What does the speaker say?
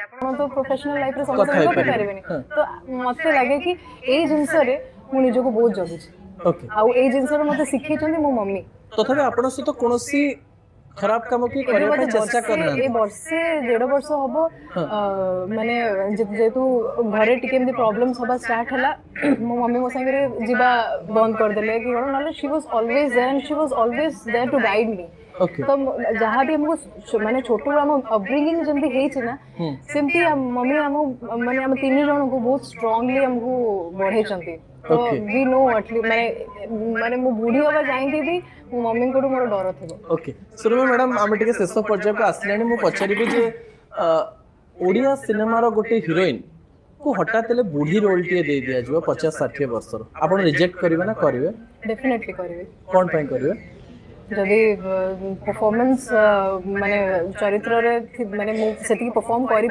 ଆପଣ ତ professional life ରେ କଥା ସମସ୍ତେ ଗପି ହେଇପାରିବେ ପାରିବେନି ହଁ ତ ମତେ ଲାଗେ କି ଏଇ ଜିନିଷରେ ମୁଁ ନିଜକୁ ବହୁତ ଜଗିଛି ओके ଆଉ ଏଇ ଜିନିଷରେ ମତେ ଶିଖେଇଛନ୍ତି ମୋ ମମ୍ମୀ। तथापि आपण सहित कोनोसी खराब काम की ଏବେ करबा ବୋଧେ ପାଇଁ चेष्टा ବର୍ଷे करना ଏ ବର୍ଷେ ଦେଢ ବର୍ଷ ହବ हाँ ମାନେ ଯେହେତୁ ଘରେ ଟିକେ ଏମିତି ପ୍ରୋବ୍ଲେମ ହବା ଷ୍ଟାର୍ଟ ହେଲା ମୋ ମମ୍ମୀ ମୋ ସାଙ୍ଗରେ ଯିବା ବନ୍ଦ କରିଦେଲେ କି କଣ ନହେଲେ she was always there and she was always there to guide me. Okay ତ ଯାହା ବି ଆମକୁ ମାନେ ଛୋଟରୁ ଆମ ଅପବ୍ରିଙ୍ଗିଂ ଯେମିତି ହେଇଛି ନା ସେମିତି ମମ୍ମୀ ଆମ ମାନେ ଆମ ତିନି ଜଣଙ୍କୁ ବହୁତ ଷ୍ଟ୍ରଙ୍ଗଲି ଆମକୁ ବଢେଇଛନ୍ତି। ତ ओके वी नो एटली ମାନେ ମାନେ ମୁଁ ବୁଢୀ ହବା ଯାଇକି ବି ମୋ ମମ୍ମୀଙ୍କଠୁ ମୋର ଡର ଥିବ। ओके सुरभि मैडम आम टे शेष पर्याय को आसला मु पचारि जे ओडिया सिनेमार गोटे हिरोइन को हठात बुढ़ी रोल टे दे दिया जिवो 50-60 वर्षर आपण रिजेक्ट करिवे ना करिवे डेफिनेटली କରିବି। कोन पई करिवे ଯଦି परफॉर्मेंस ମାନେ ଚରିତ୍ରରେ ମାନେ ମୁଁ ସେତିକି परफॉर्म କରି